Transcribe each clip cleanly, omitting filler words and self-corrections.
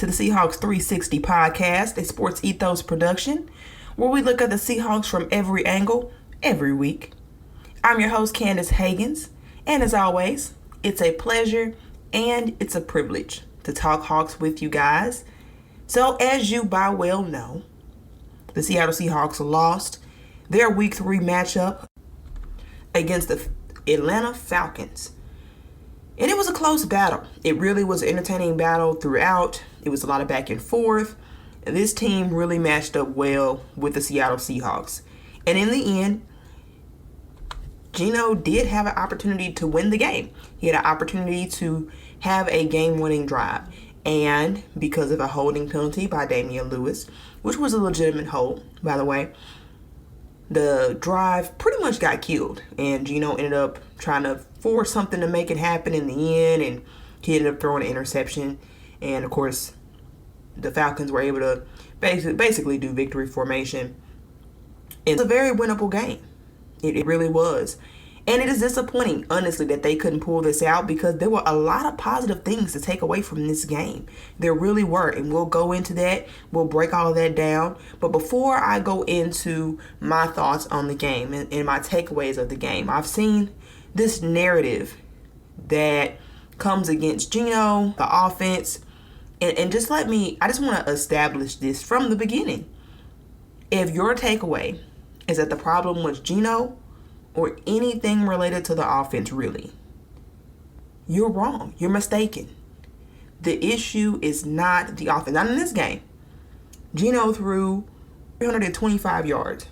to the Seahawks360 podcast, a sports ethos production, where we look at the Seahawks from every angle, every week. I'm your host, Candace Higgins, and as always, it's a pleasure and it's a privilege to talk Hawks with you guys. So, as you by well know, the Seattle Seahawks lost their Week 3 matchup against the Atlanta Falcons. And it was a close battle. It really was an entertaining battle throughout. It was a lot of back and forth. This team really matched up well with the Seattle Seahawks. And in the end, Geno did have an opportunity to win the game. He had an opportunity to have a game-winning drive. And because of a holding penalty by Damian Lewis, which was a legitimate hold, by the way, the drive pretty much got killed. And Geno ended up trying to force something to make it happen in the end. And he ended up throwing an interception. And, of course, the Falcons were able to basically do victory formation. It's a very winnable game. It really was. And it is disappointing, honestly, that they couldn't pull this out because there were a lot of positive things to take away from this game. There really were. And we'll go into that. We'll break all of that down. But before I go into my thoughts on the game and my takeaways of the game, I've seen this narrative that comes against Geno, the offense. And just I just want to establish this from the beginning. If your takeaway is that the problem was Geno or anything related to the offense, really, you're wrong. You're mistaken. The issue is not the offense. Not in this game. Geno threw 325 yards.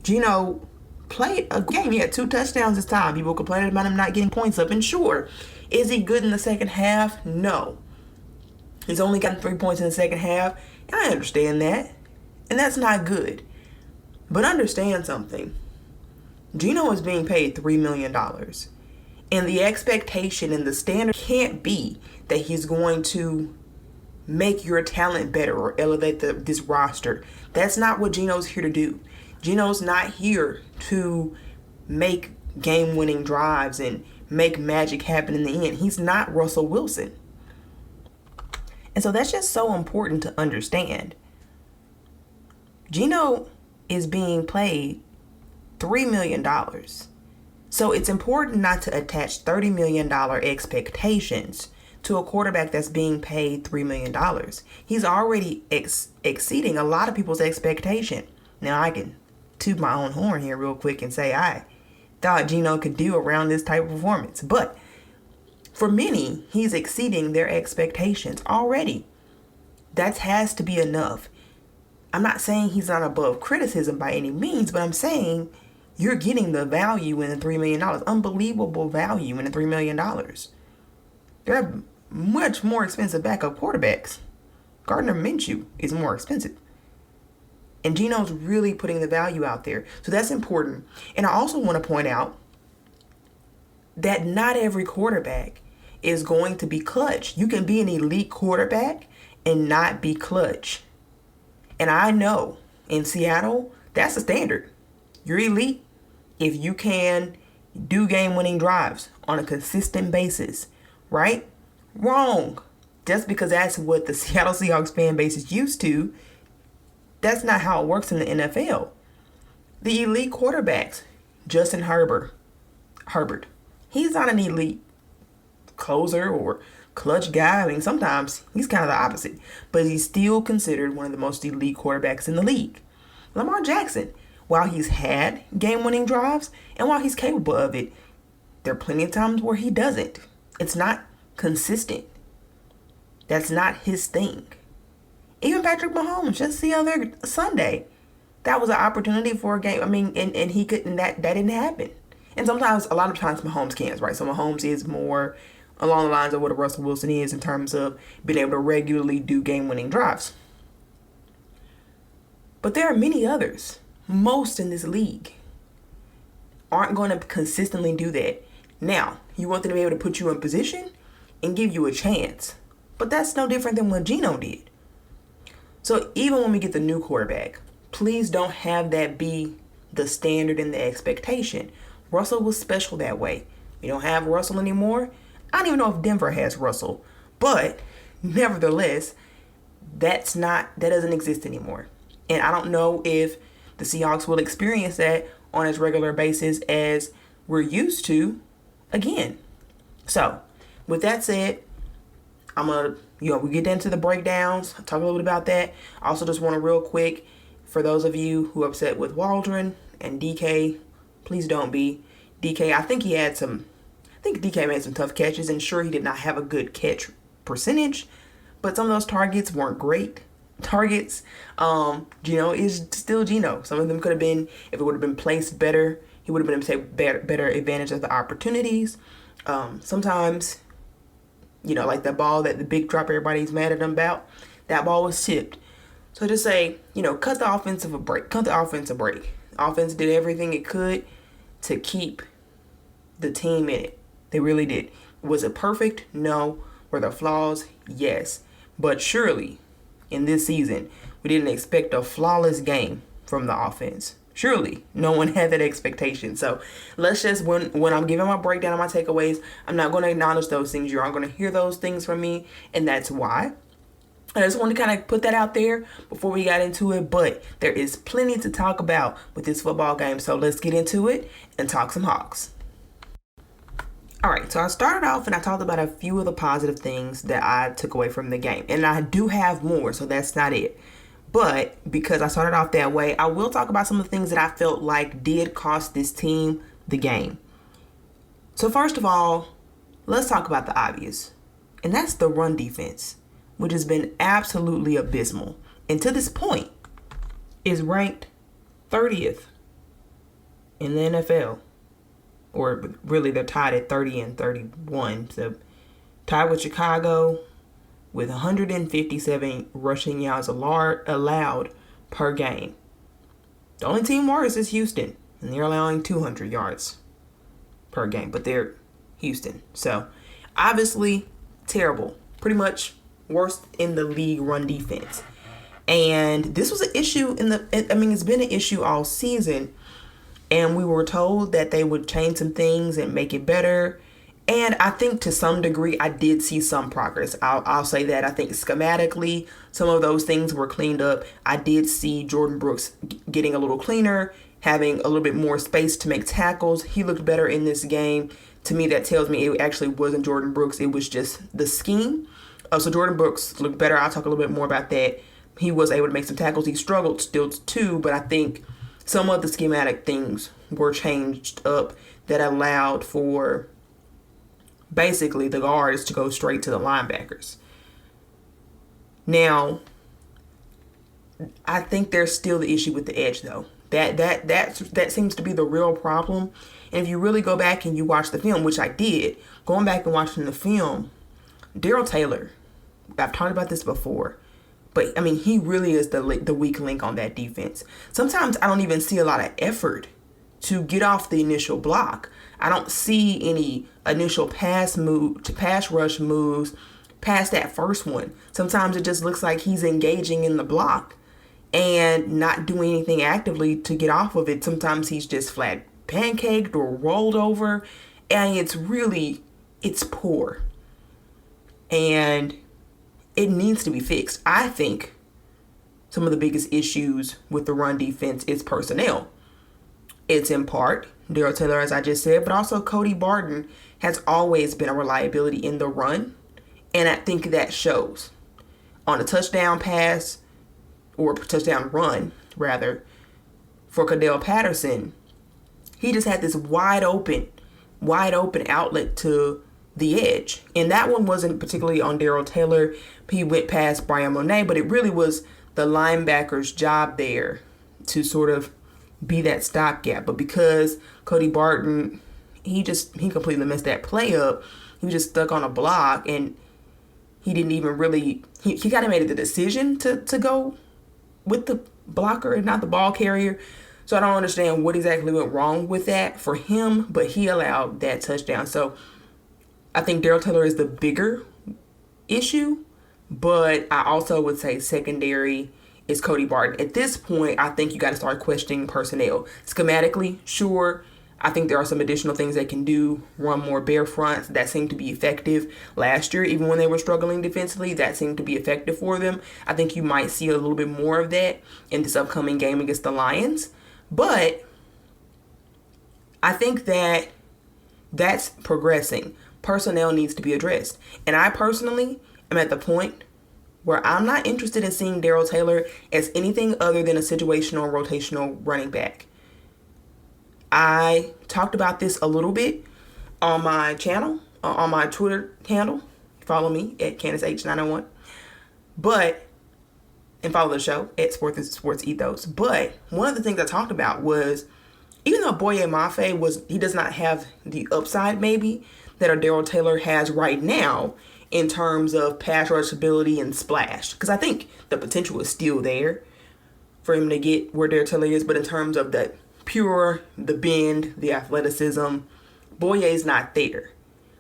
Geno played a game. He had 2 touchdowns this time. People complaining about him not getting points up. And sure, is he good in the second half? No. He's only gotten 3 points in the second half. I understand that. And that's not good. But understand something. Geno is being paid $3 million. And the expectation and the standard can't be that he's going to make your talent better or elevate this roster. That's not what Geno's here to do. Geno's not here to make game-winning drives and make magic happen in the end. He's not Russell Wilson. And so that's just so important to understand. Geno is being paid $3 million. So it's important not to attach $30 million expectations to a quarterback that's being paid $3 million. He's already exceeding a lot of people's expectation. Now I can toot my own horn here real quick and say I thought Geno could do around this type of performance. But for many, he's exceeding their expectations already. That has to be enough. I'm not saying he's not above criticism by any means, but I'm saying you're getting the value in the $3 million. Unbelievable value in the $3 million. There are much more expensive backup quarterbacks. Gardner Minshew is more expensive. And Geno's really putting the value out there. So that's important. And I also want to point out that not every quarterback is going to be clutch. You can be an elite quarterback and not be clutch. And I know in Seattle, that's the standard. You're elite if you can do game-winning drives on a consistent basis, right? Wrong. Just because that's what the Seattle Seahawks fan base is used to, that's not how it works in the NFL. The elite quarterbacks, Justin Herbert, he's not an elite closer or clutch guy. I mean, sometimes he's kind of the opposite, but he's still considered one of the most elite quarterbacks in the league. Lamar Jackson, while he's had game-winning drives and while he's capable of it, there are plenty of times where he doesn't. It's not consistent. That's not his thing. Even Patrick Mahomes, just the other Sunday, that was an opportunity for a game. I mean, and he couldn't. That didn't happen. And sometimes, a lot of times, Mahomes can't, right? So Mahomes is more along the lines of what a Russell Wilson is in terms of being able to regularly do game-winning drives. But there are many others, most in this league, aren't going to consistently do that. Now, you want them to be able to put you in position and give you a chance. But that's no different than what Geno did. So even when we get the new quarterback, please don't have that be the standard and the expectation. Russell was special that way. We don't have Russell anymore. I don't even know if Denver has Russell. But nevertheless, that doesn't exist anymore. And I don't know if the Seahawks will experience that on as regular basis as we're used to again. So, with that said, I'm going to, we get into the breakdowns, talk a little bit about that. I also just want to real quick, for those of you who are upset with Waldron and DK, please don't be. DK, I think DK made some tough catches, and sure, he did not have a good catch percentage, but some of those targets weren't great targets. Gino is still Gino. Some of them could have been, if it would have been placed better, he would have been able to take better advantage of the opportunities. Sometimes, like the ball that the big drop everybody's mad at him about, that ball was tipped. So just say, cut the offense a break. Offense did everything it could to keep the team in it. They really did. Was it perfect? No. Were there flaws? Yes. But surely, in this season, we didn't expect a flawless game from the offense. Surely, no one had that expectation. So let's just, when I'm giving my breakdown of my takeaways, I'm not going to acknowledge those things. You aren't going to hear those things from me, and that's why. I just want to kind of put that out there before we got into it, but there is plenty to talk about with this football game, so let's get into it and talk some Hawks. All right, so I started off and I talked about a few of the positive things that I took away from the game, and I do have more, so that's not it. But because I started off that way, I will talk about some of the things that I felt like did cost this team the game. So first of all, let's talk about the obvious, and that's the run defense, which has been absolutely abysmal, and to this point is ranked 30th in the NFL. Or really, they're tied at 30 and 31. So tied with Chicago with 157 rushing yards allowed per game. The only team worse is Houston, and they're allowing 200 yards per game, but they're Houston. So obviously terrible. Pretty much worst in the league run defense. And this was an issue it's been an issue all season. And we were told that they would change some things and make it better. And I think to some degree, I did see some progress. I'll say that. I think schematically, some of those things were cleaned up. I did see Jordan Brooks getting a little cleaner, having a little bit more space to make tackles. He looked better in this game. To me, that tells me it actually wasn't Jordan Brooks. It was just the scheme. So Jordan Brooks looked better. I'll talk a little bit more about that. He was able to make some tackles. He struggled still too, but I think some of the schematic things were changed up that allowed for basically the guards to go straight to the linebackers. Now, I think there's still the issue with the edge, though. That seems to be the real problem. And if you really go back and you watch the film, which I did, going back and watching the film, Darrell Taylor, I've talked about this before, but, he really is the weak link on that defense. Sometimes I don't even see a lot of effort to get off the initial block. I don't see any initial pass rush moves past that first one. Sometimes it just looks like he's engaging in the block and not doing anything actively to get off of it. Sometimes he's just flat pancaked or rolled over, and it's poor. And it needs to be fixed. I think some of the biggest issues with the run defense is personnel. It's in part Darrell Taylor, as I just said, but also Cody Barton has always been a reliability in the run, and I think that shows. On a touchdown pass, or touchdown run, rather, for Cordell Patterson, he just had this wide open outlet to the edge. And that one wasn't particularly on Darrell Taylor. He went past Brian Monet, but it really was the linebacker's job there to sort of be that stopgap. But because Cody Barton, he completely messed that play up. He was just stuck on a block, and he didn't even really, he kind of made the decision to go with the blocker and not the ball carrier. So I don't understand what exactly went wrong with that for him, but he allowed that touchdown. So I think Darrell Taylor is the bigger issue, but I also would say secondary is Cody Barton. At this point, I think you got to start questioning personnel. Schematically, sure, I think there are some additional things they can do. Run more bare fronts. That seemed to be effective last year. Even when they were struggling defensively, that seemed to be effective for them. I think you might see a little bit more of that in this upcoming game against the Lions. But I think that that's progressing. Personnel needs to be addressed. And I personally am at the point where I'm not interested in seeing Darrell Taylor as anything other than a situational or rotational running back. I talked about this a little bit on my channel, on my Twitter handle. Follow me at CandaceH901. And follow the show at Sports Ethos. But one of the things I talked about was, even though Boye Mafe he does not have the upside maybe that a Darrell Taylor has right now in terms of pass rush ability and splash. Because I think the potential is still there for him to get where Darrell Taylor is. But in terms of the bend, the athleticism, Boye is not there.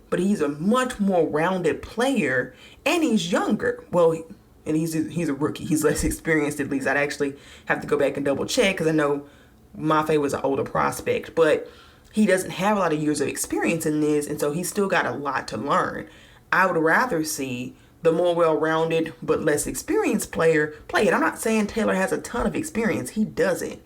But he's a much more rounded player, and he's younger. Well, and he's a rookie. He's less experienced, at least. I'd actually have to go back and double check because I know Mafe was an older prospect. But he doesn't have a lot of years of experience in this, and so he's still got a lot to learn. I would rather see the more well-rounded but less experienced player play it. I'm not saying Taylor has a ton of experience. He doesn't.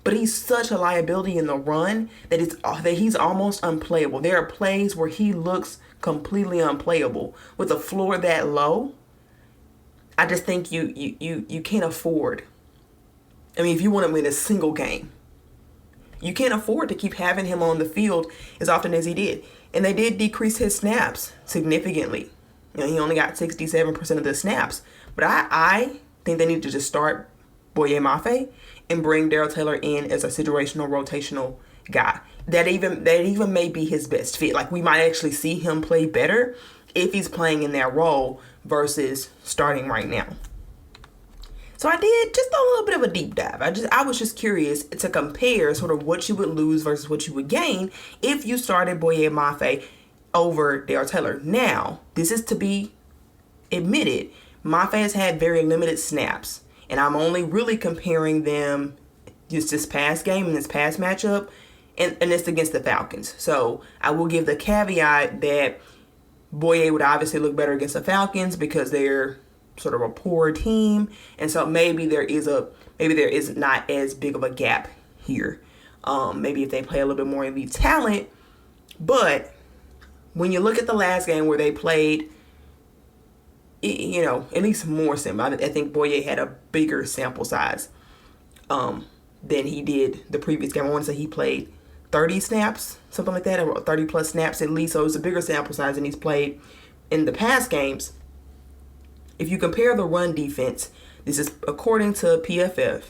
But he's such a liability in the run that he's almost unplayable. There are plays where he looks completely unplayable. With a floor that low, I just think you can't afford. I mean, if you want to win a single game, you can't afford to keep having him on the field as often as he did. And they did decrease his snaps significantly. He only got 67% of the snaps. But I think they need to just start Boye Mafe and bring Darrell Taylor in as a situational, rotational guy. That even may be his best fit. Like, we might actually see him play better if he's playing in that role versus starting right now. So I did just a little bit of a deep dive. I was just curious to compare sort of what you would lose versus what you would gain if you started Boye Mafe over Darrell Taylor. Now, this is to be admitted, Mafe has had very limited snaps. And I'm only really comparing them just this past game and this past matchup, and it's against the Falcons. So I will give the caveat that Boye would obviously look better against the Falcons because they're sort of a poor team. And so maybe there is not as big of a gap here. Maybe if they play a little bit more elite talent. But when you look at the last game where they played, at least more simple. I think Boye had a bigger sample size than he did the previous game. I want to say he played 30 snaps, something like that, or 30 plus snaps at least. So it was a bigger sample size than he's played in the past games. If you compare the run defense, this is according to PFF,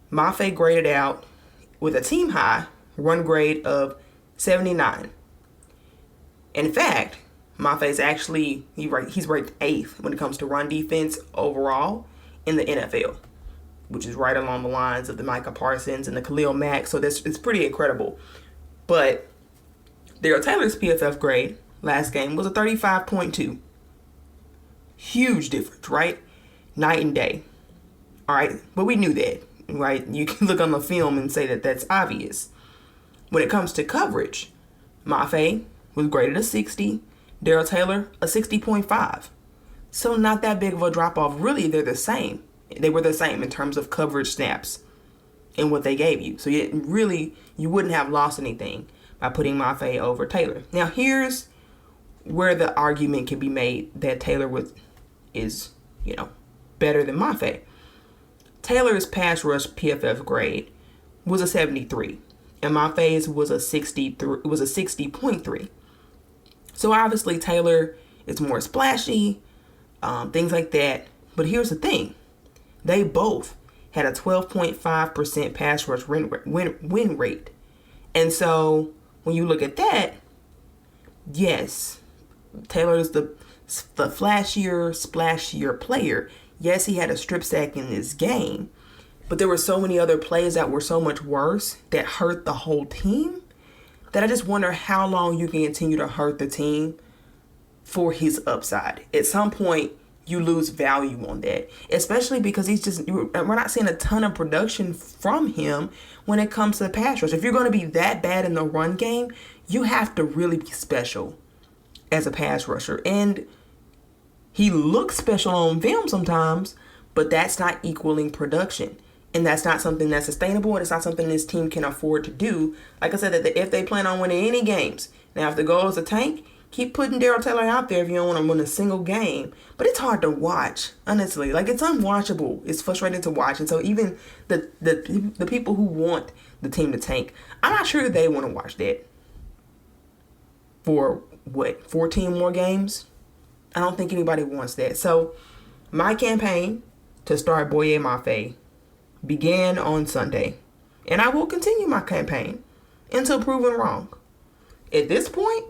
Mafe graded out with a team high run grade of 79. In fact, Mafe is actually, he's ranked 8th when it comes to run defense overall in the NFL, which is right along the lines of the Micah Parsons and the Khalil Mack. So it's pretty incredible. But Darrell Taylor's PFF grade last game was a 35.2. Huge difference, right? Night and day. All right, but we knew that, right? You can look on the film and say that that's obvious. When it comes to coverage, Mafe was graded a 60. Darrell Taylor, a 60.5. So not that big of a drop-off. Really, they're the same. They were the same in terms of coverage snaps and what they gave you. So you wouldn't have lost anything by putting Mafe over Taylor. Now, here's where the argument can be made that Taylor is better than Mafe. Taylor's pass rush PFF grade was a 73, and Mafe's was a 60.3. So obviously Taylor is more splashy, things like that. But here's the thing. They both had a 12.5% pass rush win rate. And so when you look at that, yes, Taylor is the flashier, splashier player. Yes, he had a strip sack in this game. But there were so many other plays that were so much worse that hurt the whole team that I just wonder how long you can continue to hurt the team for his upside. At some point, you lose value on that, especially because we're not seeing a ton of production from him when it comes to the pass rush. If you're going to be that bad in the run game, you have to really be special as a pass rusher. And he looks special on film sometimes, but that's not equaling production. And that's not something that's sustainable, and it's not something this team can afford to do. Like I said, that if they plan on winning any games, now if the goal is to tank, keep putting Darrell Taylor out there if you don't want to win a single game. But it's hard to watch, honestly. Like, it's unwatchable. It's frustrating to watch. And so even the people who want the team to tank, I'm not sure they want to watch that for, 14 more games? I don't think anybody wants that. So my campaign to start Boye Mafe began on Sunday. And I will continue my campaign until proven wrong. At this point,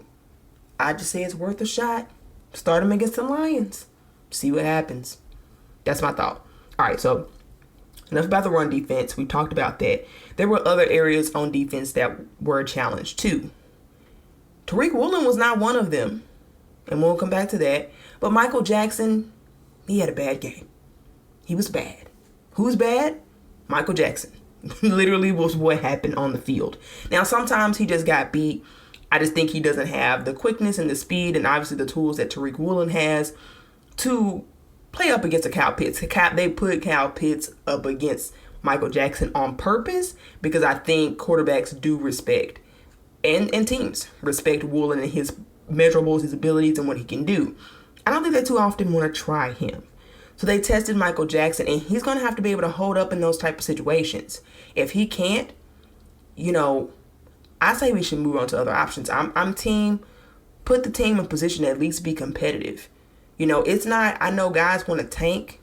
I just say it's worth a shot. Start him against the Lions. See what happens. That's my thought. All right, so enough about the run defense. We talked about that. There were other areas on defense that were a challenge too. Tariq Woolen was not one of them, and we'll come back to that. But Michael Jackson, he had a bad game. He was bad. Who's bad? Michael Jackson. Literally was what happened on the field. Now, sometimes he just got beat. I just think he doesn't have the quickness and the speed and obviously the tools that Tariq Woolen has to play up against a Kyle Pitts. They put Kyle Pitts up against Michael Jackson on purpose because I think quarterbacks do respect and teams respect Woolen and his measurables, his abilities, and what he can do. I don't think they too often want to try him. So they tested Michael Jackson, and he's going to have to be able to hold up in those type of situations. If he can't, I say we should move on to other options. I'm team, put the team in position to at least be competitive. It's not, I know guys want to tank.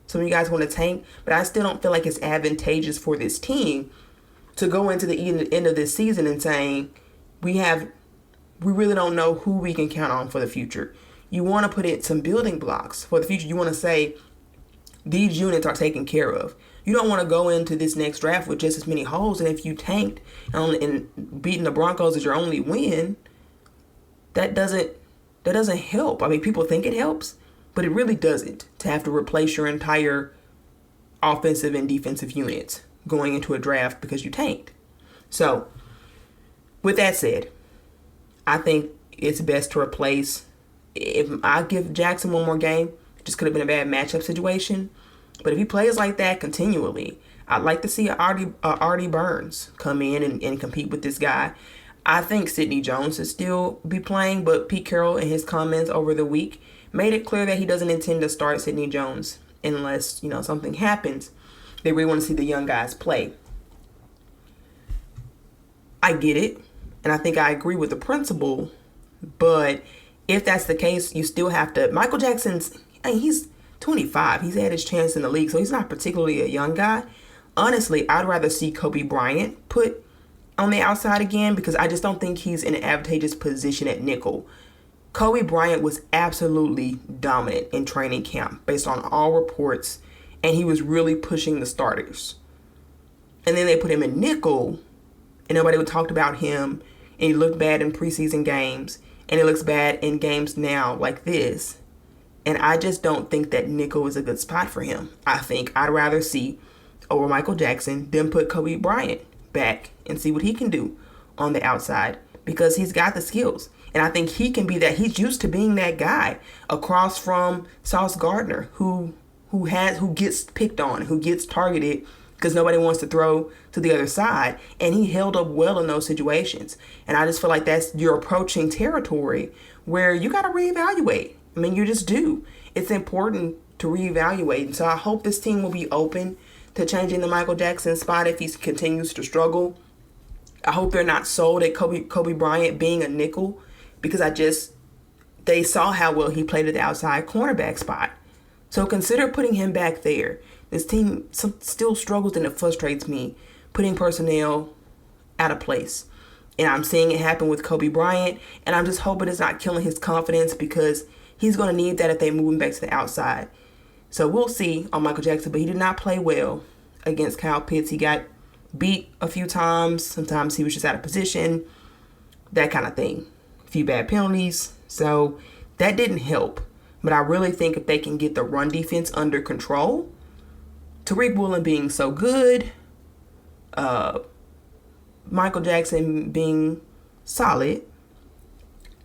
Some of you guys want to tank, but I still don't feel like it's advantageous for this team to go into the end of this season and saying, we really don't know who we can count on for the future. You want to put in some building blocks for the future. You want to say these units are taken care of. You don't want to go into this next draft with just as many holes. And if you tanked and beating the Broncos is your only win, that doesn't help. I mean, people think it helps, but it really doesn't to have to replace your entire offensive and defensive units going into a draft because you tanked. So, with that said, I think it's best to replace. If I give Jackson one more game, it just could have been a bad matchup situation. But if he plays like that continually, I'd like to see Artie Burns come in and compete with this guy. I think Sidney Jones should still be playing, but Pete Carroll in his comments over the week made it clear that he doesn't intend to start Sidney Jones unless, something happens. They really want to see the young guys play. I get it, and I think I agree with the principle, but if that's the case, you still have to. Michael Jackson's, he's 25. He's had his chance in the league, so he's not particularly a young guy. Honestly, I'd rather see Kobe Bryant put on the outside again because I just don't think he's in an advantageous position at nickel. Kobe Bryant was absolutely dominant in training camp based on all reports, and he was really pushing the starters. And then they put him in nickel, and nobody would talk about him, and he looked bad in preseason games, and it looks bad in games now like this. And I just don't think that nickel is a good spot for him. I think I'd rather see over Michael Jackson than put Kobe Bryant back and see what he can do on the outside because he's got the skills. And I think he can be that. He's used to being that guy across from Sauce Gardner who gets picked on, who gets targeted because nobody wants to throw to the other side. And he held up well in those situations. And I just feel like you're approaching territory where you got to reevaluate. I mean, you just do. It's important to reevaluate. And so I hope this team will be open to changing the Michael Jackson spot if he continues to struggle. I hope they're not sold at Kobe Bryant being a nickel because they saw how well he played at the outside cornerback spot. So consider putting him back there. This team still struggles and it frustrates me putting personnel out of place. And I'm seeing it happen with Kobe Bryant, and I'm just hoping it's not killing his confidence because he's going to need that if they move him back to the outside. So we'll see on Michael Jackson, but he did not play well against Kyle Pitts. He got beat a few times. Sometimes he was just out of position, that kind of thing. A few bad penalties. So that didn't help. But I really think if they can get the run defense under control, Tariq Woolen being so good, Michael Jackson being solid,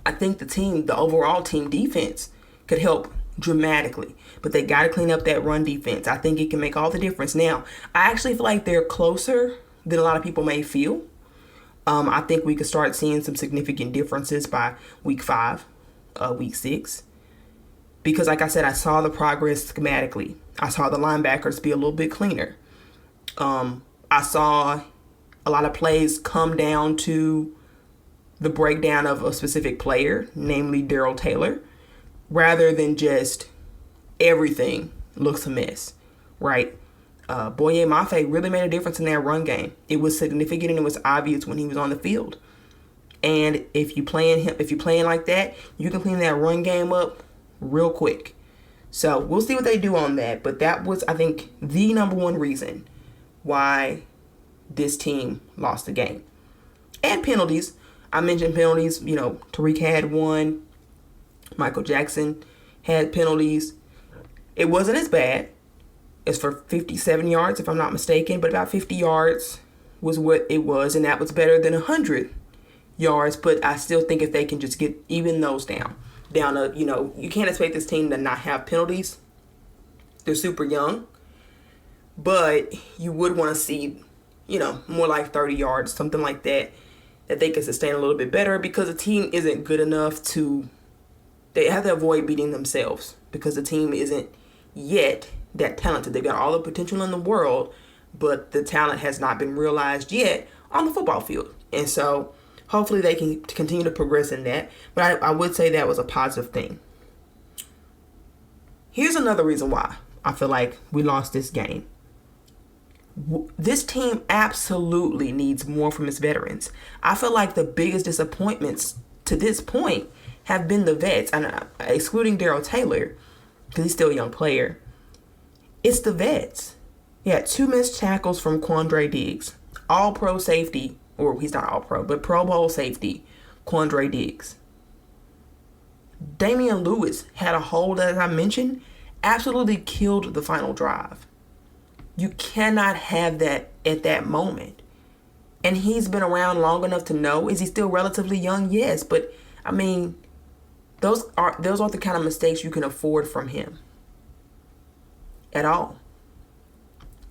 I think the overall team defense could help dramatically. But they got to clean up that run defense. I think it can make all the difference. Now, I actually feel like they're closer than a lot of people may feel. I think we could start seeing some significant differences by week 5, week 6. Because like I said, I saw the progress schematically. I saw the linebackers be a little bit cleaner. I saw a lot of plays come down to the breakdown of a specific player, namely Darrell Taylor, rather than just everything looks a mess, right? Boye Mafe really made a difference in that run game. It was significant and it was obvious when he was on the field. And if you playing like that, you can clean that run game up real quick. So we'll see what they do on that. But that was, I think, the number one reason why this team lost the game. And penalties. I mentioned penalties. Tariq had one. Michael Jackson had penalties. It wasn't as bad. It's for 57 yards, if I'm not mistaken. But about 50 yards was what it was. And that was better than 100 yards. But I still think if they can just get even those down to, you can't expect this team to not have penalties. They're super young. But you would want to see, more like 30 yards, something like that they can sustain a little bit better, because the team isn't good enough they have to avoid beating themselves, because the team isn't yet that talented. They've got all the potential in the world, but the talent has not been realized yet on the football field. And so hopefully they can continue to progress in that. But I would say that was a positive thing. Here's another reason why I feel like we lost this game. This team absolutely needs more from its veterans. I feel like the biggest disappointments to this point have been the vets, and excluding Darrell Taylor, because he's still a young player. It's the vets. Yeah, 2 missed tackles from Quandre Diggs. All-pro safety, or he's not all-pro, but Pro Bowl safety, Quandre Diggs. Damian Lewis had a hold, as I mentioned, absolutely killed the final drive. You cannot have that at that moment. And he's been around long enough to know. Is he still relatively young? Yes. But, I mean, those aren't the kind of mistakes you can afford from him. At all.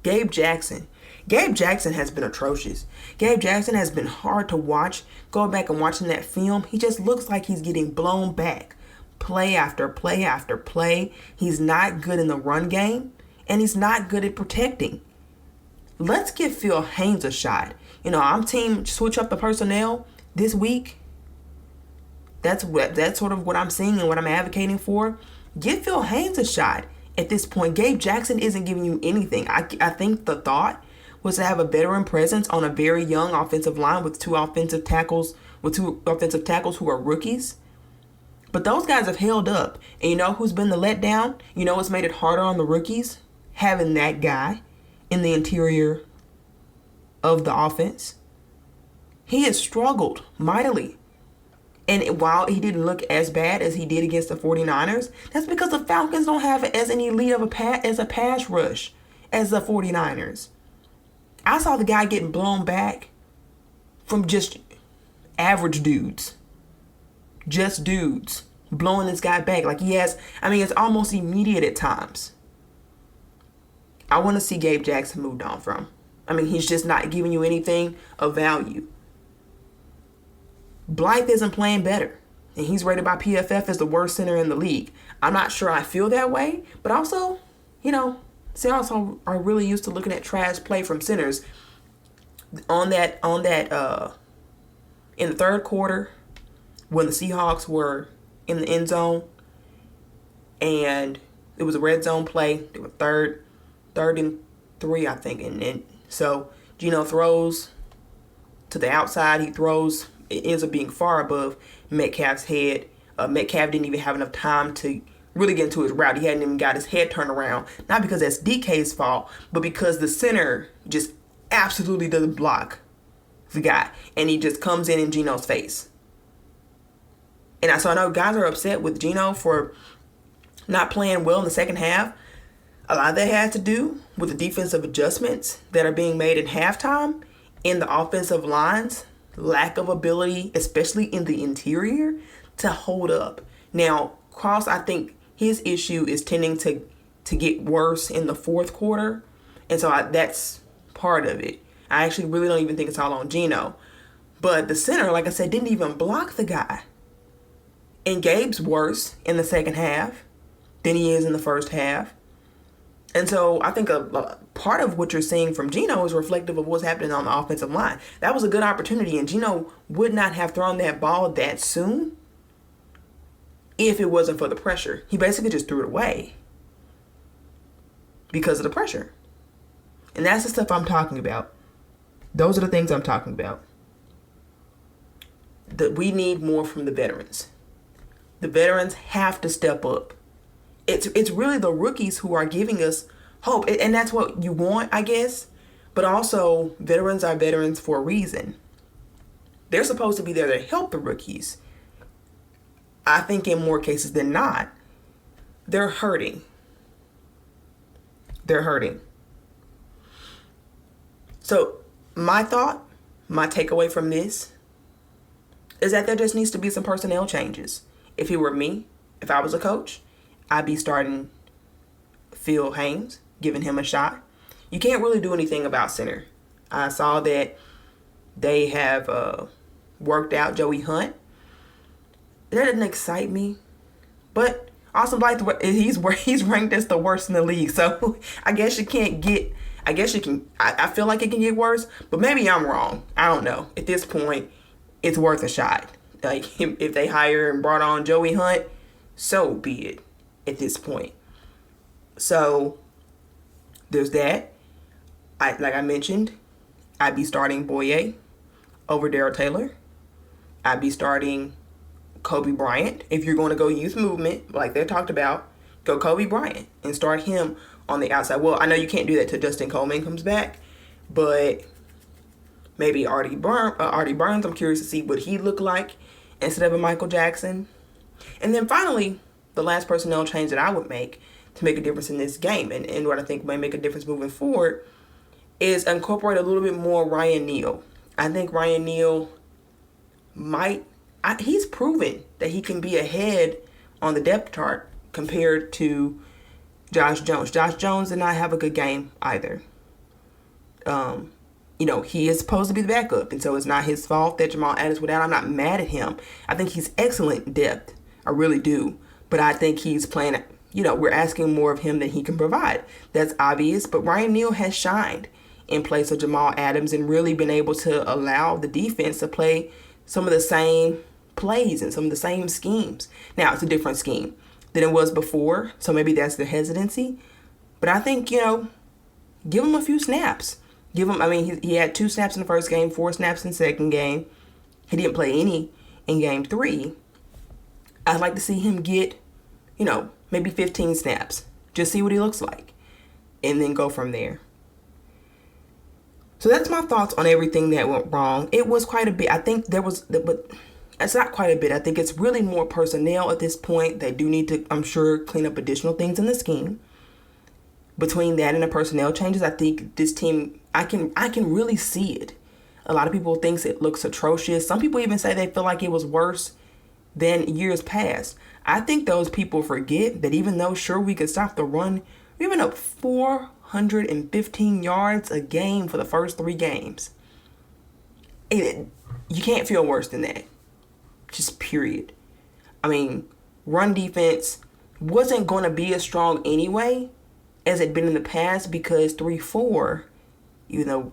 Gabe Jackson has been atrocious. Gabe Jackson has been hard to watch. Going back and watching that film, he just looks like he's getting blown back. Play after play after play. He's not good in the run game. And he's not good at protecting. Let's give Phil Haynes a shot. I'm team switch up the personnel this week. That's sort of what I'm seeing and what I'm advocating for. Give Phil Haynes a shot at this point. Gabe Jackson isn't giving you anything. I think the thought was to have a veteran presence on a very young offensive line with two offensive tackles who are rookies. But those guys have held up. And you know who's been the letdown? You know what's made it harder on the rookies? Having that guy in the interior of the offense. He has struggled mightily. And while he didn't look as bad as he did against the 49ers, that's because the Falcons don't have as an elite of a pass rush as the 49ers. I saw the guy getting blown back from just average dudes. Just dudes blowing this guy back like he has. It's almost immediate at times. I want to see Gabe Jackson moved on from. He's just not giving you anything of value. Blythe isn't playing better. And he's rated by PFF as the worst center in the league. I'm not sure I feel that way. But also, Seahawks are really used to looking at trash play from centers. In the third quarter, when the Seahawks were in the end zone, and it was a red zone play, they were third and 3, I think. And so Geno throws to the outside. He throws. It ends up being far above Metcalf's head. Metcalf didn't even have enough time to really get into his route. He hadn't even got his head turned around. Not because that's DK's fault, but because the center just absolutely doesn't block the guy. And he just comes in Geno's face. And so I know guys are upset with Geno for not playing well in the second half, a lot of that has to do with the defensive adjustments that are being made at halftime in the offensive lines, lack of ability, especially in the interior, to hold up. Now, Cross, I think his issue is tending to get worse in the fourth quarter, and so that's part of it. I actually really don't even think it's all on Geno. But the center, like I said, didn't even block the guy. And Gabe's worse in the second half than he is in the first half. And so I think a part of what you're seeing from Geno is reflective of what's happening on the offensive line. That was a good opportunity, and Geno would not have thrown that ball that soon if it wasn't for the pressure. He basically just threw it away because of the pressure. And that's the stuff I'm talking about. Those are the things I'm talking about. That we need more from the veterans. The veterans have to step up. It's really the rookies who are giving us hope. And that's what you want, I guess. But also, veterans are veterans for a reason. They're supposed to be there to help the rookies. I think in more cases than not, they're hurting. They're hurting. So my takeaway from this is that there just needs to be some personnel changes. If it were me, if I was a coach, I'd be starting Phil Haynes, giving him a shot. You can't really do anything about center. I saw that they have worked out Joey Hunt. That didn't excite me. But Austin Blythe, he's ranked as the worst in the league. So I guess you can't get, I guess you can, I feel like it can get worse. But maybe I'm wrong. I don't know. At this point, it's worth a shot. Like, if they hire and brought on Joey Hunt, so be it at this point. So there's that. Like I mentioned, I'd be starting Boye over Darrell Taylor. I'd be starting Kobe Bryant. If you're going to go youth movement, like they talked about, go Kobe Bryant and start him on the outside. Well, I know you can't do that till Justin Coleman comes back, but maybe Artie Burns. I'm curious to see what he looked like instead of a Michael Jackson. And then finally, the last personnel change that I would make to make a difference in this game, and what I think might make a difference moving forward, is incorporate a little bit more Ryan Neal. I think Ryan Neal he's proven that he can be ahead on the depth chart compared to Josh Jones. Josh Jones did not have a good game either. He is supposed to be the backup, and so it's not his fault that Jamal Adams went out. I'm not mad at him. I think he's excellent in depth. I really do. But I think he's playing, we're asking more of him than he can provide. That's obvious, but Ryan Neal has shined in place of Jamal Adams and really been able to allow the defense to play some of the same plays and some of the same schemes. Now, it's a different scheme than it was before, so maybe that's the hesitancy. But I think, give him a few snaps. He had 2 snaps in the first game, 4 snaps in the second game. He didn't play any in game 3. I'd like to see him get, maybe 15 snaps. Just see what he looks like. And then go from there. So that's my thoughts on everything that went wrong. It was quite a bit. I think but it's not quite a bit. I think it's really more personnel at this point. They do need to, I'm sure, clean up additional things in the scheme. Between that and the personnel changes, I think this team, I can really see it. A lot of people think it looks atrocious. Some people even say they feel like it was worse than years past. I think those people forget that even though, sure, we could stop the run, we've been up 415 yards a game for the first 3 games. You can't feel worse than that. Just period. Run defense wasn't going to be as strong anyway as it had been in the past because 3-4, even though,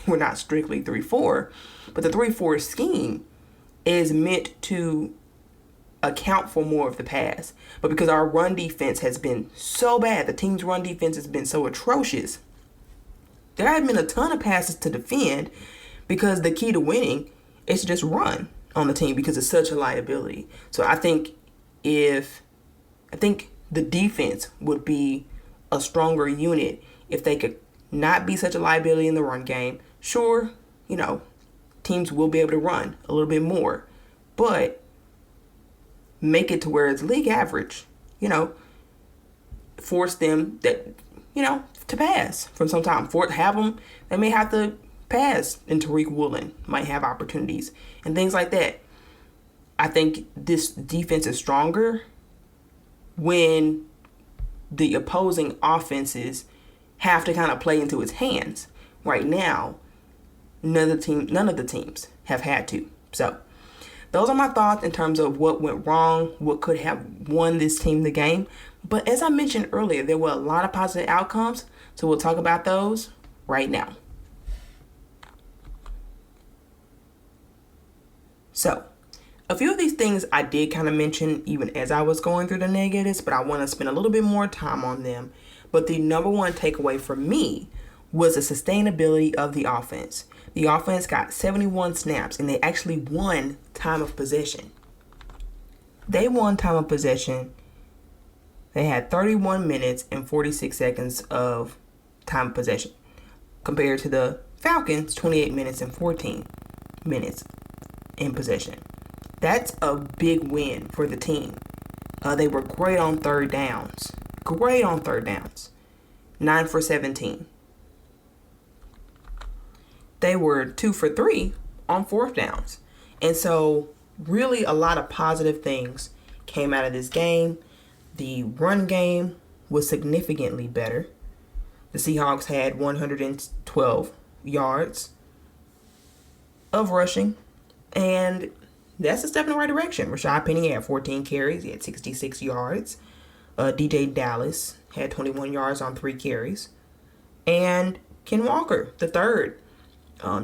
we're not strictly 3-4, but the 3-4 scheme is meant to account for more of the pass. But because our run defense has been so bad, the team's run defense has been so atrocious, there have been a ton of passes to defend because the key to winning is to just run on the team because it's such a liability. So I think the defense would be a stronger unit if they could not be such a liability in the run game. Sure, teams will be able to run a little bit more, but make it to where it's league average. force them to pass from some time. They may have to pass, and Tariq Woolen might have opportunities and things like that. I think this defense is stronger when the opposing offenses have to kind of play into its hands. Right now, none of the teams have had to. So those are my thoughts in terms of what went wrong, what could have won this team the game. But as I mentioned earlier, there were a lot of positive outcomes. So we'll talk about those right now. So a few of these things I did kind of mention even as I was going through the negatives, but I want to spend a little bit more time on them. But the number one takeaway for me was the sustainability of the offense. The offense got 71 snaps, and they actually won time of possession. They won time of possession. They had 31 minutes and 46 seconds of time of possession, compared to the Falcons, 28 minutes and 14 minutes in possession. That's a big win for the team. They were great on third downs. 9 for 17. They were 2 for 3 on fourth downs. And so really a lot of positive things came out of this game. The run game was significantly better. The Seahawks had 112 yards of rushing. And that's a step in the right direction. Rashad Penny had 14 carries. He had 66 yards. DJ Dallas had 21 yards on 3 carries. And Ken Walker, the third,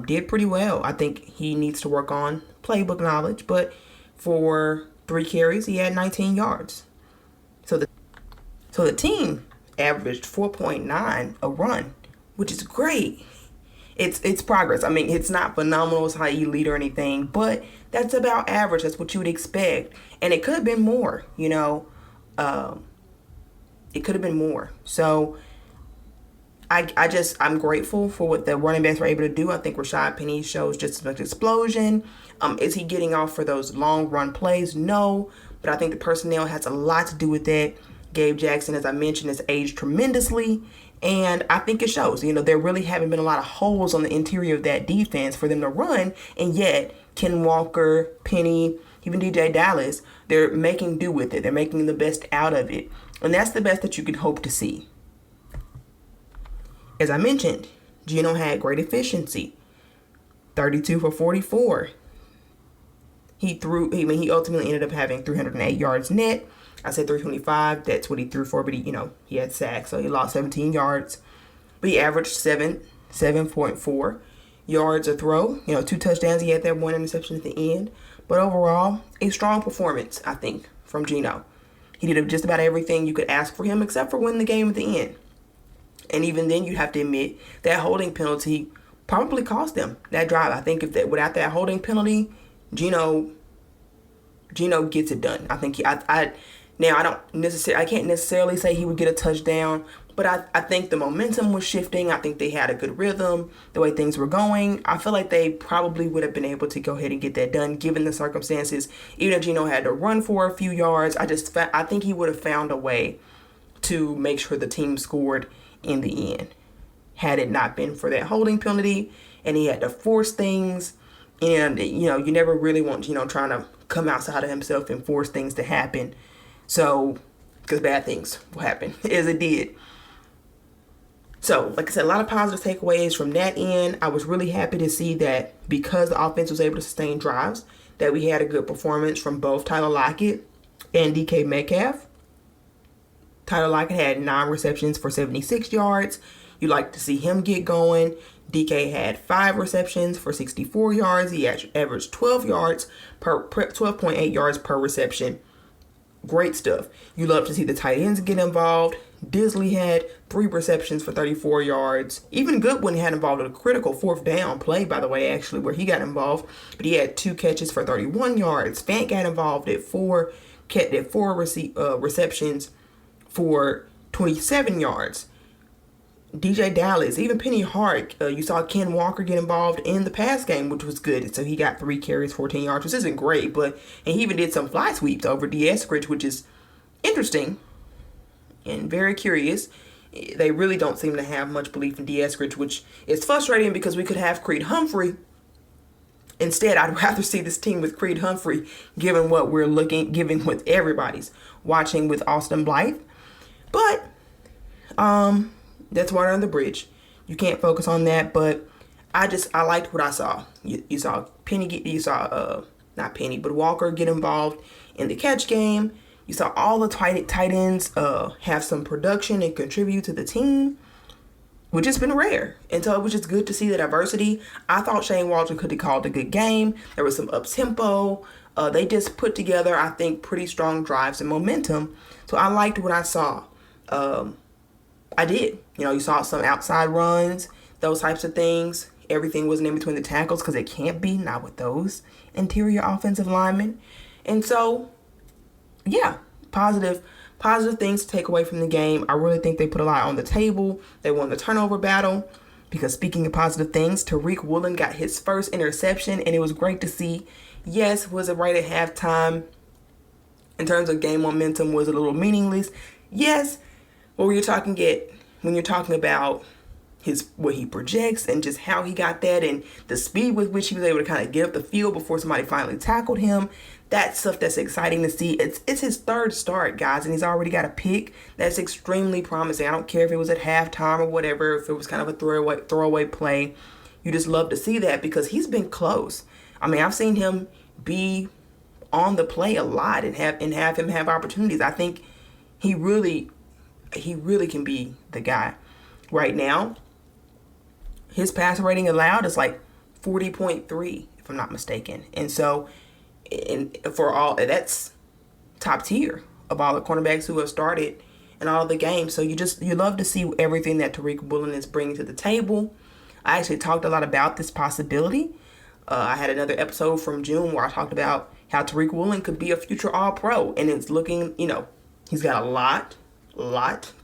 did pretty well. I think he needs to work on playbook knowledge, but for 3 carries, he had 19 yards. So the team averaged 4.9 a run, which is great. It's progress. I mean, it's not phenomenal, it's not elite or anything, but that's about average. That's what you would expect. And it could have been more, it could have been more. So I'm grateful for what the running backs were able to do. I think Rashad Penny shows just as much explosion. Is he getting off for those long run plays? No, but I think the personnel has a lot to do with that. Gabe Jackson, as I mentioned, has aged tremendously, and I think it shows. There really haven't been a lot of holes on the interior of that defense for them to run, and yet Ken Walker, Penny, even DJ Dallas, they're making do with it. They're making the best out of it, and that's the best that you can hope to see. As I mentioned, Geno had great efficiency, 32 for 44. He ultimately ended up having 308 yards net. I said 325. That's what he threw for, but he had sacks, so he lost 17 yards. But he averaged 7.4 yards a throw. 2 touchdowns. He had that 1 interception at the end. But overall, a strong performance, I think, from Geno. He did just about everything you could ask for him, except for winning the game at the end. And even then, you have to admit that holding penalty probably cost them that drive. I think without that holding penalty, Geno gets it done. I think I can't necessarily say he would get a touchdown, but I think the momentum was shifting. I think they had a good rhythm, the way things were going. I feel like they probably would have been able to go ahead and get that done given the circumstances. Even if Geno had to run for a few yards, I think he would have found a way to make sure the team scored in the end. Had it not been for that holding penalty, and he had to force things, and you never really want trying to come outside of himself and force things to happen. So, because bad things will happen, as it did. So, like I said, a lot of positive takeaways from that end. I was really happy to see that because the offense was able to sustain drives, that we had a good performance from both Tyler Lockett and DK Metcalf. Tyler Lockett had 9 receptions for 76 yards. You like to see him get going. DK had 5 receptions for 64 yards. He averaged 12.8 yards per reception. Great stuff. You love to see the tight ends get involved. Disley had 3 receptions for 34 yards. Even Goodwin had involved in a critical 4th down play, by the way, actually, where he got involved. But he had 2 catches for 31 yards. Fant got involved at 4 receptions for 27 yards. DJ Dallas, even Penny Hart, you saw Ken Walker get involved in the pass game, which was good. So he got 3 carries, 14 yards, which isn't great, and he even did some fly sweeps over D. Eskridge, which is interesting and very curious. They really don't seem to have much belief in D. Eskridge, which is frustrating because we could have Creed Humphrey. Instead, I'd rather see this team with Creed Humphrey, given what everybody's watching with Austin Blythe. But that's water under the bridge. You can't focus on that. But I liked what I saw. You saw not Penny, but Walker get involved in the catch game. You saw all the tight ends have some production and contribute to the team, which has been rare. And so it was just good to see the diversity. I thought Shane Walter could have called a good game. There was some up-tempo. They just put together, I think, pretty strong drives and momentum. So I liked what I saw. I did. You saw some outside runs, those types of things. Everything wasn't in between the tackles because it can't be, not with those interior offensive linemen. And so, yeah, positive things to take away from the game. I really think they put a lot on the table. They won the turnover battle because, speaking of positive things, Tariq Woolen got his first interception, and it was great to see. Yes, was it right at halftime? In terms of game momentum, was it a little meaningless? Yes. But when you're talking about what he projects and just how he got that and the speed with which he was able to kind of get up the field before somebody finally tackled him, that's stuff that's exciting to see. It's his third start, guys, and he's already got a pick. That's extremely promising. I don't care if it was at halftime or whatever, if it was kind of a throwaway play. You just love to see that because he's been close. I mean, I've seen him be on the play a lot and have him have opportunities. I think he really can be the guy. Right now, his passer rating allowed is like 40.3, if I'm not mistaken. And so, that's top tier of all the cornerbacks who have started in all of the games. So you love to see everything that Tariq Woolen is bringing to the table. I actually talked a lot about this possibility. I had another episode from June where I talked about how Tariq Woolen could be a future All-Pro. And it's looking, he's got a lot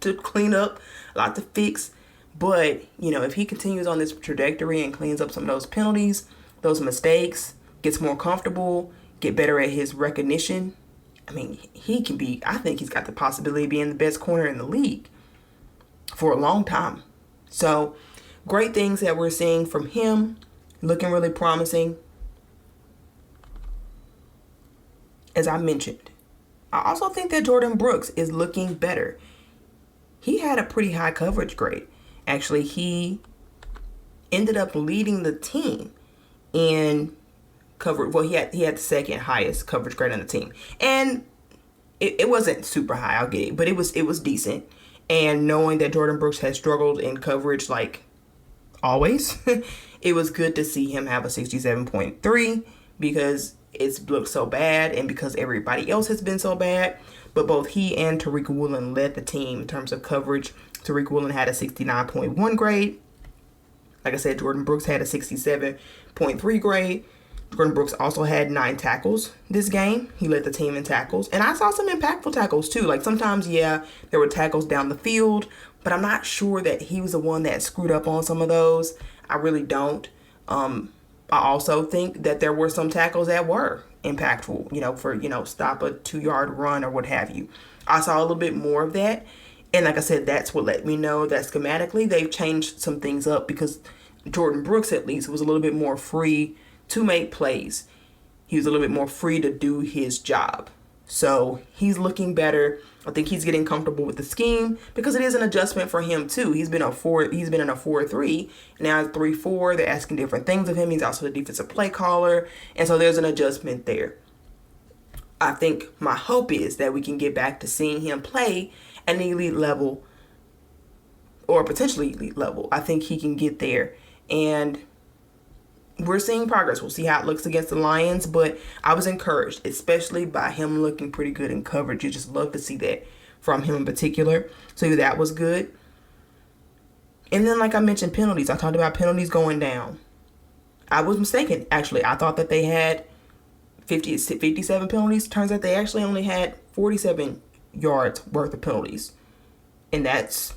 to clean up, a lot to fix. But, if he continues on this trajectory and cleans up some of those penalties, those mistakes, gets more comfortable, get better at his recognition, I mean, I think he's got the possibility of being the best corner in the league for a long time. So, great things that we're seeing from him, looking really promising. As I mentioned, I also think that Jordan Brooks is looking better. He had a pretty high coverage grade. Actually, he ended up leading the team in coverage. Well, he had the second highest coverage grade on the team. And it wasn't super high, I'll get it, but it was decent. And knowing that Jordan Brooks has struggled in coverage like always, it was good to see him have a 67.3 because it's looked so bad and because everybody else has been so bad. But both he and Tariq Woolen led the team in terms of coverage. Tariq Woolen had a 69.1 grade. Like I said, Jordan Brooks had a 67.3 grade. Jordan Brooks also had 9 tackles this game. He led the team in tackles. And I saw some impactful tackles too. Like sometimes, there were tackles down the field, but I'm not sure that he was the one that screwed up on some of those. I really don't. I also think that there were some tackles that were impactful, for, stop a 2-yard run or what have you. I saw a little bit more of that. And like I said, that's what let me know that schematically they've changed some things up because Jordan Brooks, at least, was a little bit more free to make plays. He was a little bit more free to do his job. So he's looking better. I think he's getting comfortable with the scheme because it is an adjustment for him too. He's been in a 4-3. Now it's 3-4. They're asking different things of him. He's also the defensive play caller. And so there's an adjustment there. I think my hope is that we can get back to seeing him play at an elite level or potentially elite level. I think he can get there. And we're seeing progress. We'll see how it looks against the Lions, but I was encouraged, especially by him looking pretty good in coverage. You just love to see that from him in particular. So that was good. And then, like I mentioned, penalties. I talked about penalties going down. I was mistaken, actually. I thought that they had 57 penalties. Turns out they actually only had 47 yards worth of penalties. And that's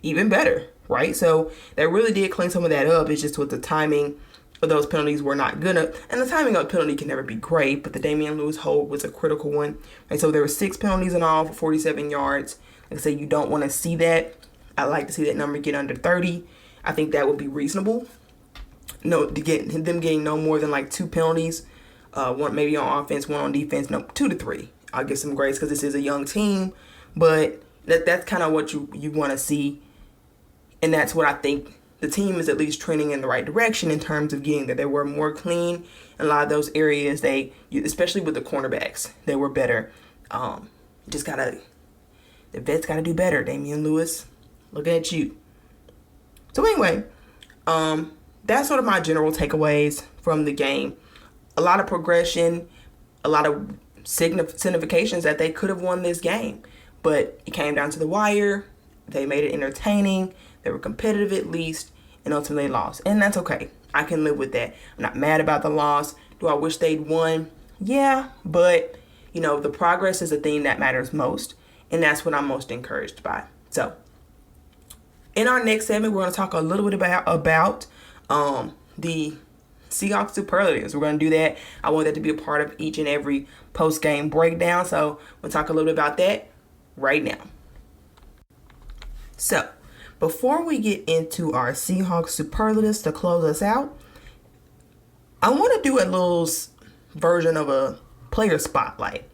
even better, right? So they really did clean some of that up. It's just with the timing but those penalties were not good enough. And the timing of the penalty can never be great, but the Damian Lewis hold was a critical one. And so there were 6 penalties in all for 47 yards. Like I said, you don't want to see that. I like to see that number get under 30. I think that would be reasonable. No, to get them getting no more than like 2 penalties, one maybe on offense, one on defense. No, 2 to 3. I'll give some grace because this is a young team, but that's kind of what you want to see, and that's what I think the team is at least trending in the right direction in terms of getting that. They were more clean in a lot of those areas. Especially with the cornerbacks, they were better. The vets gotta do better. Damian Lewis, look at you. So anyway, that's sort of my general takeaways from the game. A lot of progression, a lot of significations that they could have won this game, but it came down to the wire. They made it entertaining. They were competitive at least, and ultimately lost. And that's okay. I can live with that. I'm not mad about the loss. Do I wish they'd won? Yeah, but the progress is the thing that matters most, and that's what I'm most encouraged by. So in our next segment, we're going to talk a little bit about the Seahawks Superlatives. We're going to do that. I want that to be a part of each and every post-game breakdown. So we'll talk a little bit about that right now. So before we get into our Seahawks Superlatives to close us out, I want to do a little version of a player spotlight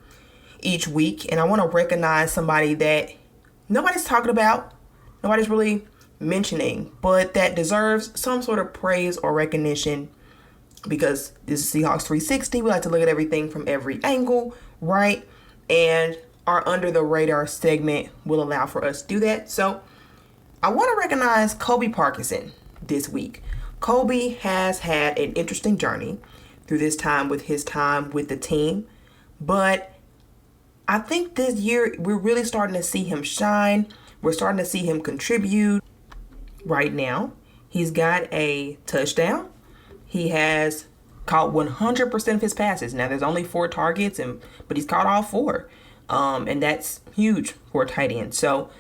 each week. And I want to recognize somebody that nobody's talking about, nobody's really mentioning, but that deserves some sort of praise or recognition, because this is Seahawks360. We like to look at everything from every angle, right? And our Under the Radar segment will allow for us to do that. So I want to recognize Colby Parkinson this week. Colby has had an interesting journey through this time with the team, but I think this year we're really starting to see him shine. We're starting to see him contribute. Right now, he's got a touchdown. He has caught 100% of his passes. Now, there's only 4 targets, but he's caught all 4. And that's huge for a tight end. So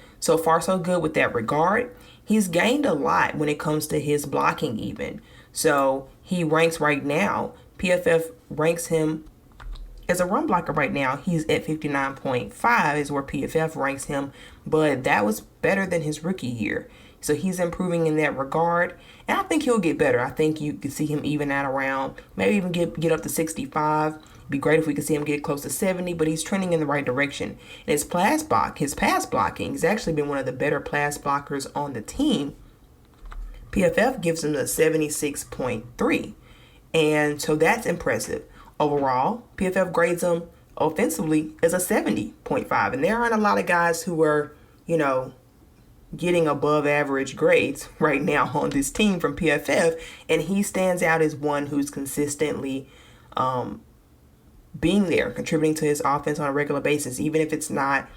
far, so good with that regard. He's gained a lot when it comes to his blocking even. So he ranks right now, PFF ranks him as a run blocker right now. He's at 59.5 is where PFF ranks him. But that was better than his rookie year. So he's improving in that regard. And I think he'll get better. I think you could see him even at around, maybe even get up to 65. It'd be great if we could see him get close to 70, but he's trending in the right direction. And his pass blocking, he's actually been one of the better pass blockers on the team. PFF gives him a 76.3. And so that's impressive. Overall, PFF grades him offensively as a 70.5. And there aren't a lot of guys who are, getting above average grades right now on this team from PFF, and he stands out as one who's consistently being there, contributing to his offense on a regular basis, even if it's not,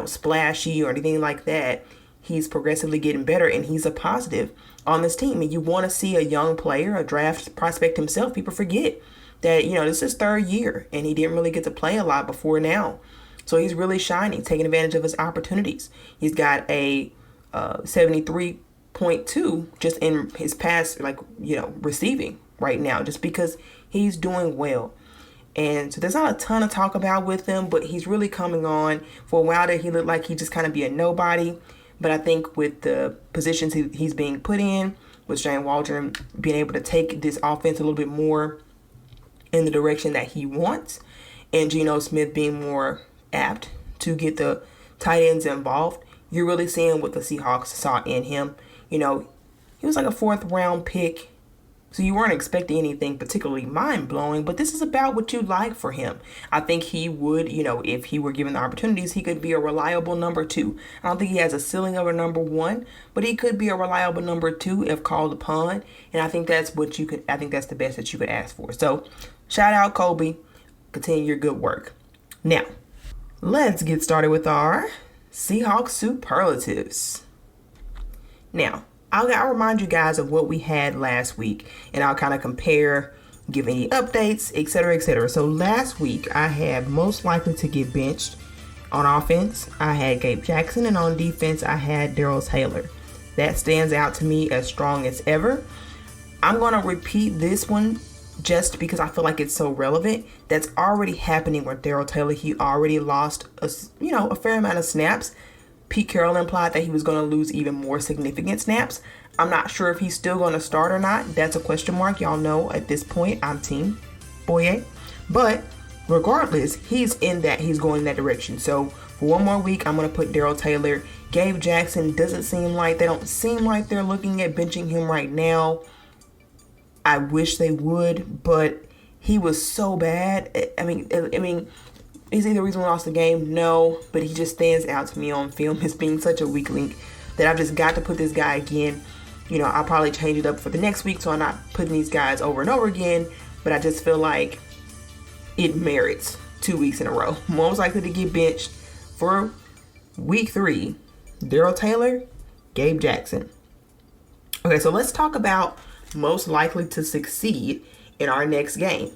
splashy or anything like that. He's progressively getting better, and he's a positive on this team. And you want to see a young player, a draft prospect himself. People forget that, this is his 3rd year, and he didn't really get to play a lot before now. So he's really shining, taking advantage of his opportunities. He's got a 73.2 just in his pass, receiving right now, just because he's doing well. And so there's not a ton of talk about with him, but he's really coming on. For a while there, he looked like he'd just kind of be a nobody. But I think with the positions he's being put in, with Shane Waldron being able to take this offense a little bit more in the direction that he wants, and Geno Smith being more apt to get the tight ends involved, you're really seeing what the Seahawks saw in him. He was like a 4th round pick, so you weren't expecting anything particularly mind-blowing, but this is about what you like for him. I think he would, if he were given the opportunities, he could be a reliable number 2. I don't think he has a ceiling of a number 1, but he could be a reliable number 2 if called upon, and I think that's the best that you could ask for. So, shout out Colby. Continue your good work. Now, let's get started with our Seahawks Superlatives. Now, I'll remind you guys of what we had last week, and I'll kind of compare, give any updates, etc., etc. So last week, I had most likely to get benched. On offense, I had Gabe Jackson, and on defense, I had Darrell Taylor. That stands out to me as strong as ever. I'm going to repeat this one just because I feel like it's so relevant. That's already happening with Darrell Taylor. He already lost a fair amount of snaps. Pete Carroll implied that he was going to lose even more significant snaps. I'm not sure if he's still going to start or not. That's a question mark. Y'all know at this point I'm team Boye. But regardless, he's going in that direction. So for one more week, I'm going to put Darrell Taylor. Gabe Jackson they don't seem like they're looking at benching him right now. I wish they would, but he was so bad. I mean, is he the reason we lost the game? No, but he just stands out to me on film as being such a weak link that I've just got to put this guy again. I'll probably change it up for the next week, so I'm not putting these guys over and over again, but I just feel like it merits 2 weeks in a row. Most likely to get benched for week 3, Darrell Taylor, Gabe Jackson. Okay, so let's talk about most likely to succeed in our next game.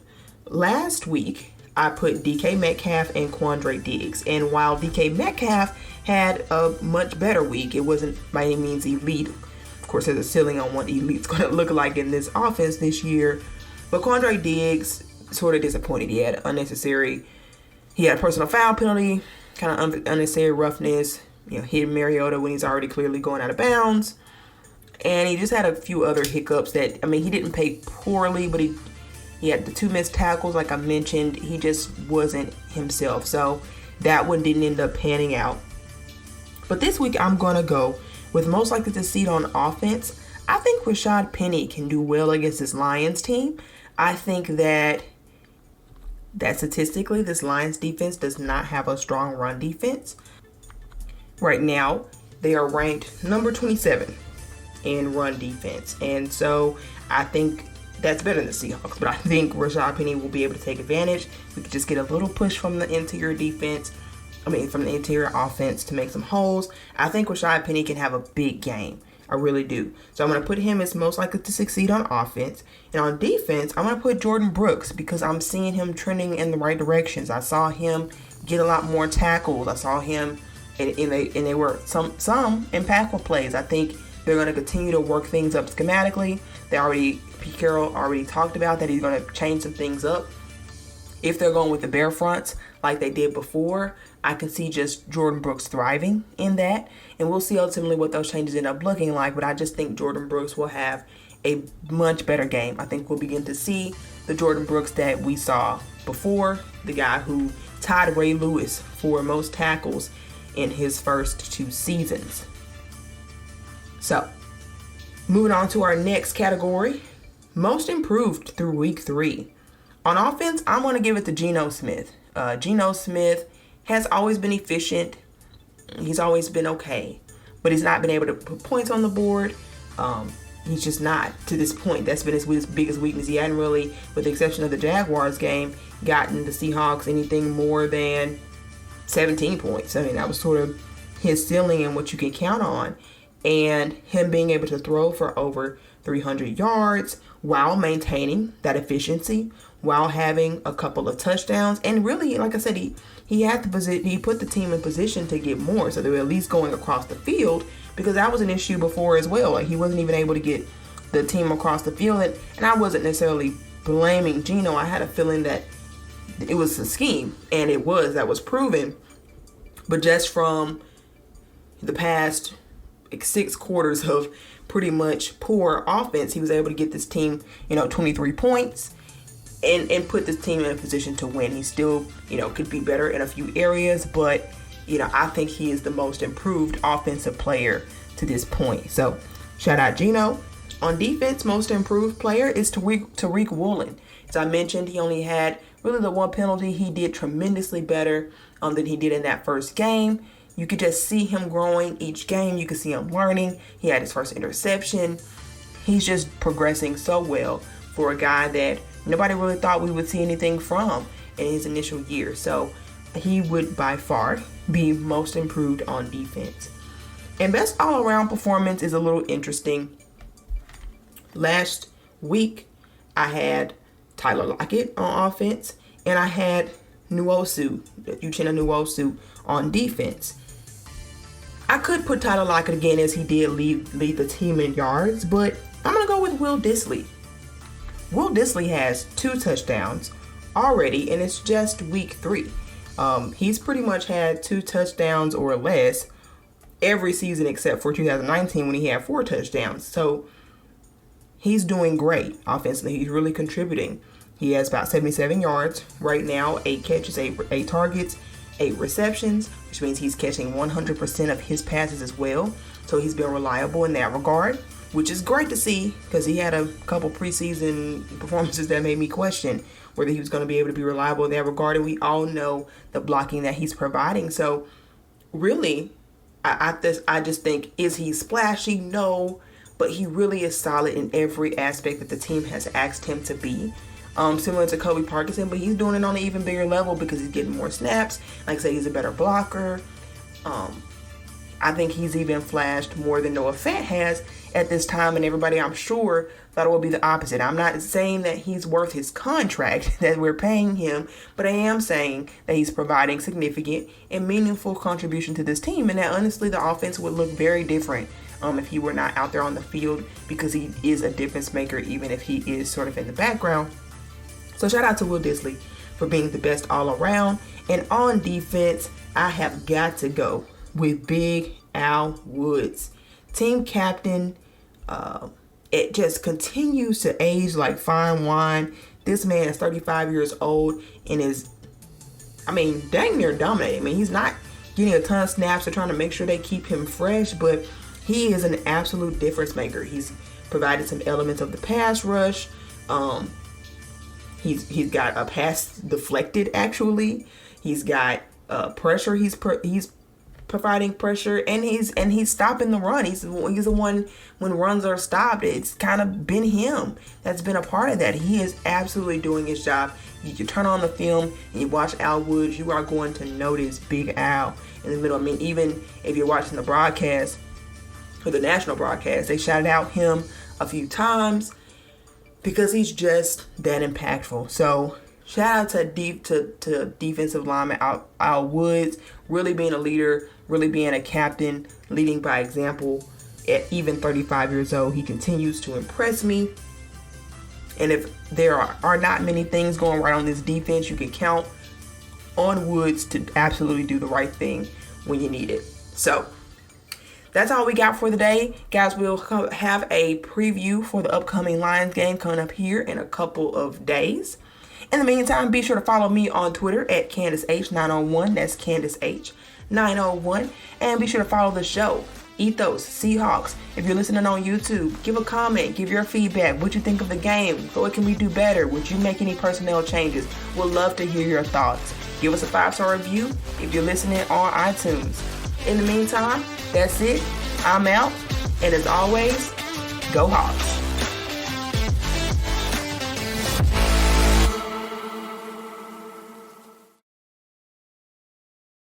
Last week, I put DK Metcalf and Quandre Diggs. And while DK Metcalf had a much better week, it wasn't by any means elite. Of course, there's a ceiling on what elite's going to look like in this offense this year. But Quandre Diggs sort of disappointed. He had a personal foul penalty, kind of unnecessary roughness, hitting Mariota when he's already clearly going out of bounds. And he just had a few other hiccups that, he didn't play poorly, but he had the 2 missed tackles, like I mentioned. He just wasn't himself. So that one didn't end up panning out. But this week, I'm going to go with most likely to succeed on offense. I think Rashad Penny can do well against this Lions team. I think that statistically, this Lions defense does not have a strong run defense. Right now, they are ranked number 27 in run defense. And so I think that's better than the Seahawks. But I think Rashad Penny will be able to take advantage. We could just get a little push from the interior from the interior offense to make some holes. I think Rashad Penny can have a big game. I really do. So I'm going to put him as most likely to succeed on offense. And on defense, I'm going to put Jordan Brooks because I'm seeing him trending in the right directions. I saw him get a lot more tackles. I saw him, and they were some impactful plays. I think they're going to continue to work things up schematically. Pete Carroll already talked about that he's going to change some things up. If they're going with the bare fronts like they did before, I can see just Jordan Brooks thriving in that. And we'll see ultimately what those changes end up looking like. But I just think Jordan Brooks will have a much better game. I think we'll begin to see the Jordan Brooks that we saw before, the guy who tied Ray Lewis for most tackles in his first 2 seasons. So, moving on to our next category, most improved through week 3. On offense, I'm going to give it to Geno Smith. Geno Smith has always been efficient. He's always been okay, but he's not been able to put points on the board. He's just not to this point. That's been his biggest weakness. He hadn't really, with the exception of the Jaguars game, gotten the Seahawks anything more than 17 points. That was sort of his ceiling and what you can count on. And him being able to throw for over 300 yards while maintaining that efficiency, while having a couple of touchdowns. And really, like I said, he put the team in position to get more. So they were at least going across the field, because that was an issue before as well. Like, he wasn't even able to get the team across the field. And I wasn't necessarily blaming Geno. I had a feeling that it was a scheme, and that was proven. But just from the past 6 quarters of pretty much poor offense, he was able to get this team, 23 points and put this team in a position to win. He still, could be better in a few areas, but, I think he is the most improved offensive player to this point. So, shout out Geno. On defense, most improved player is Tariq Woolen. As I mentioned, he only had really the 1 penalty. He did tremendously better than he did in that first game. You could just see him growing each game. You could see him learning. He had his first interception. He's just progressing so well for a guy that nobody really thought we would see anything from in his initial year. So he would by far be most improved on defense. And best all-around performance is a little interesting. Last week, I had Tyler Lockett on offense, and I had Uchenna Nwosu on defense. I could put Tyler Lockett again, as he did lead the team in yards, but I'm going to go with Will Dissly. Will Dissly has 2 touchdowns already, and it's just week 3. He's pretty much had 2 touchdowns or less every season except for 2019 when he had 4 touchdowns. So he's doing great offensively. He's really contributing. He has about 77 yards right now, 8 catches, 8 targets, 8 receptions, which means he's catching 100% of his passes as well. So he's been reliable in that regard, which is great to see because he had a couple preseason performances that made me question whether he was going to be able to be reliable in that regard. And we all know the blocking that he's providing. So really, I just think, is he splashy? No, but he really is solid in every aspect that the team has asked him to be. Similar to Kobe Parkinson, but he's doing it on an even bigger level because he's getting more snaps. Like I said, he's a better blocker. I think he's even flashed more than Noah Fant has at this time, and everybody, I'm sure, thought it would be the opposite. I'm not saying that he's worth his contract that we're paying him, but I am saying that he's providing significant and meaningful contribution to this team, and that honestly the offense would look very different if he were not out there on the field, because he is a difference maker even if he is sort of in the background. So shout out to Will Dissly for being the best all around. And on defense, I have got to go with Big Al Woods. Team captain. It just continues to age like fine wine. This man is 35 years old and is, dang near dominating. He's not getting a ton of snaps. They're trying to make sure they keep him fresh, but he is an absolute difference maker. He's provided some elements of the pass rush. He's got a pass deflected, actually. He's got pressure. He's providing pressure, and he's stopping the run. He's the one when runs are stopped. It's kind of been him that's been a part of that. He is absolutely doing his job. You turn on the film and you watch Al Woods, you are going to notice Big Al in the middle. Even if you're watching the broadcast, or the national broadcast, they shouted out him a few times because he's just that impactful. So shout out to defensive lineman Al Woods, really being a leader, really being a captain, leading by example. At even 35 years old, he continues to impress me. And if there are not many things going right on this defense, you can count on Woods to absolutely do the right thing when you need it. So that's all we got for the day. Guys, we'll have a preview for the upcoming Lions game coming up here in a couple of days. In the meantime, be sure to follow me on Twitter at CandaceH901. That's CandaceH901. And be sure to follow the show, Ethos Seahawks. If you're listening on YouTube, give a comment, give your feedback. What you think of the game? What can we do better? Would you make any personnel changes? We'd love to hear your thoughts. Give us a 5-star review if you're listening on iTunes. In the meantime, that's it. I'm out. And as always, go Hawks.